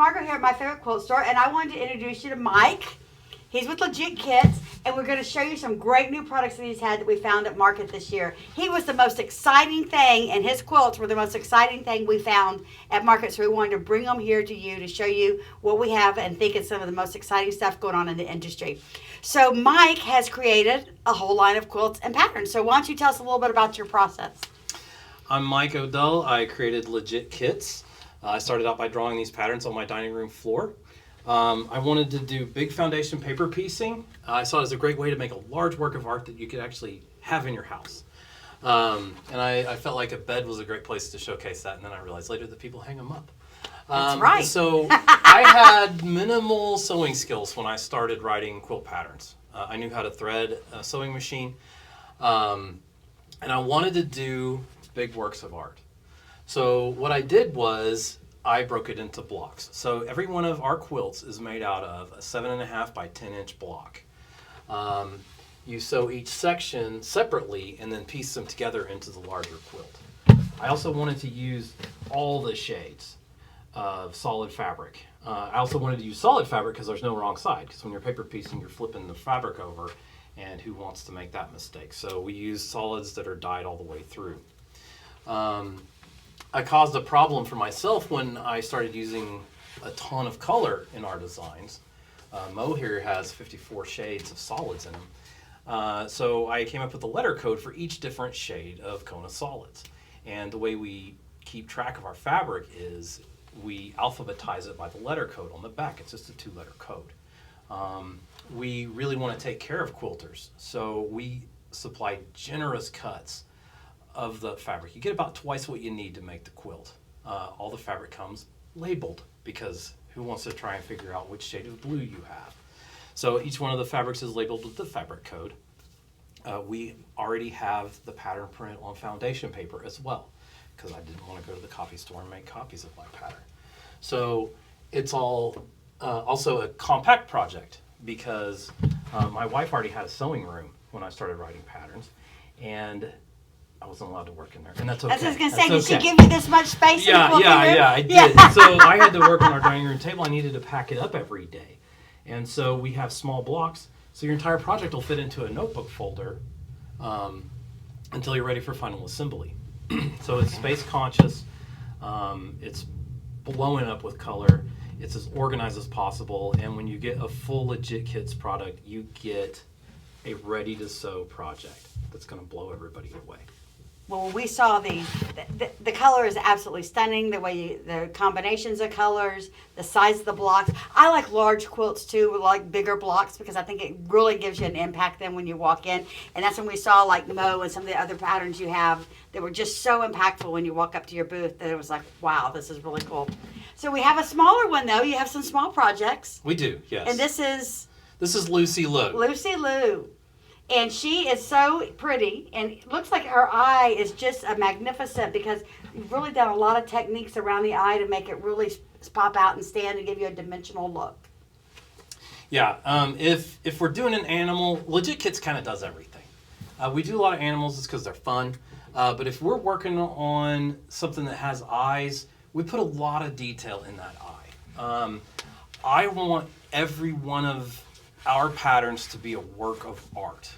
Margaret here at My Favorite Quilt Store, and I wanted to introduce you to Mike. He's with Legit Kits, and we're going to show you some great new products that he's had that we found at market this year. He was the most exciting thing, and his quilts were the most exciting thing we found at market, so we wanted to bring them here to you to show you what we have and think it's some of the most exciting stuff going on in the industry. So Mike has created a whole line of quilts and patterns. So why don't you tell us a little bit about your process? I'm Mike Odell. I created Legit Kits. I started out by drawing these patterns on my dining room floor. I wanted to do big foundation paper piecing. I saw it as a great way to make a large work of art that you could actually have in your house. And I felt like a bed was a great place to showcase that, and then I realized later that people hang them up. That's right. So I had minimal sewing skills when I started writing quilt patterns. I knew how to thread a sewing machine, and I wanted to do big works of art. So what I did was I broke it into blocks. So every one of our quilts is made out of a 7.5 by 10 inch block. You sew each section separately and then piece them together into the larger quilt. I also wanted to use all the shades of solid fabric. I also wanted to use solid fabric because there's no wrong side, because when you're paper piecing, you're flipping the fabric over, and who wants to make that mistake? So we use solids that are dyed all the way through. I caused a problem for myself when I started using a ton of color in our designs. Mo here has 54 shades of solids in him. So I came up with a letter code for each different shade of Kona solids. And the way we keep track of our fabric is we alphabetize it by the letter code on the back. It's just a 2-letter code. We really want to take care of quilters, so we supply generous cuts of the fabric. You get about twice what you need to make the quilt. All the fabric comes labeled, because who wants to try and figure out which shade of blue you have? So each one of the fabrics is labeled with the fabric code. We already have the pattern print on foundation paper as well, because I didn't want to go to the copy store and make copies of my pattern. So it's all also a compact project, because my wife already had a sewing room when I started writing patterns, and I wasn't allowed to work in there, and that's okay. I was just going to say, That's did okay. she give you this much space in the quilting room? I did. So I had to work on our dining room table. I needed to pack it up every day. And so we have small blocks, so your entire project will fit into a notebook folder until you're ready for final assembly. So it's space conscious, it's blowing up with color, it's as organized as possible, and when you get a full Legit Kits product, you get a ready to sew project that's going to blow everybody away. Well, when we saw these, the color is absolutely stunning. The combinations of colors, the size of the blocks. I like large quilts too, like bigger blocks, because I think it really gives you an impact then when you walk in. And that's when we saw like Mo and some of the other patterns you have that were just so impactful when you walk up to your booth that it was like, wow, this is really cool. So we have a smaller one though. You have some small projects. We do, yes. And this is Lucy Lou. Lucy Lou. And she is so pretty, and it looks like her eye is just a magnificent, because you've really done a lot of techniques around the eye to make it really pop out and stand and give you a dimensional look. Yeah, if we're doing an animal, Legit Kits kind of does everything. We do a lot of animals just because they're fun, but if we're working on something that has eyes, we put a lot of detail in that eye. I want every one of our patterns to be a work of art.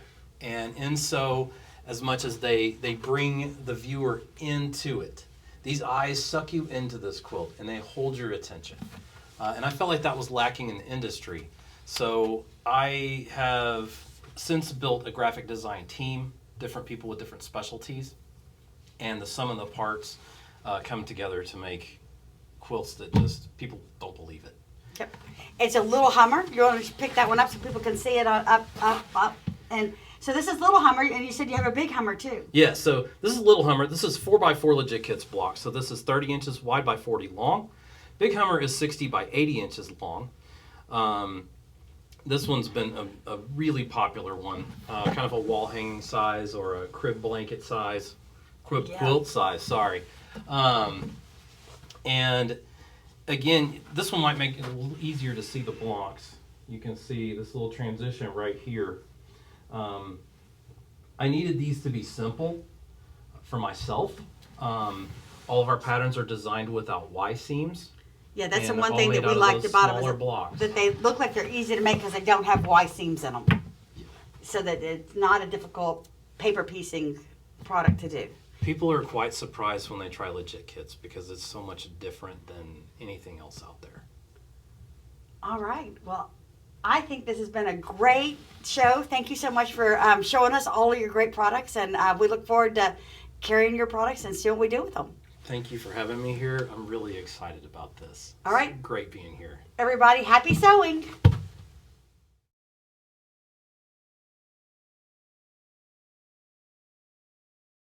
And in so, as much as they bring the viewer into it, these eyes suck you into this quilt and they hold your attention. And I felt like that was lacking in the industry. So I have since built a graphic design team, different people with different specialties, and the sum of the parts come together to make quilts that just people don't believe it. Yep. It's a little Hummer. You want to pick that one up so people can see it up. And so this is Little Hummer, and you said you have a big Hummer too. Yeah, so this is Little Hummer. This is 4x4 Legit Kits blocks. So this is 30 inches wide by 40 long. Big Hummer is 60 by 80 inches long. This one's been a really popular one, kind of a wall hanging size or a crib blanket size, quilt size, sorry. And again, this one might make it a little easier to see the blocks. You can see this little transition right here. I needed these to be simple for myself. All of our patterns are designed without Y seams. Yeah, that's the And one all thing made that we out of liked those about them, smaller is blocks. that they look like they're easy to make because they don't have Y seams in them. So that it's not a difficult paper piecing product to do. People are quite surprised when they try Legit Kits because it's so much different than anything else out there. All right. Well, I think this has been a great show. Thank you so much for showing us all of your great products, and we look forward to carrying your products and seeing what we do with them. Thank you for having me here. I'm really excited about this. All right. It's great being here. Everybody, happy sewing!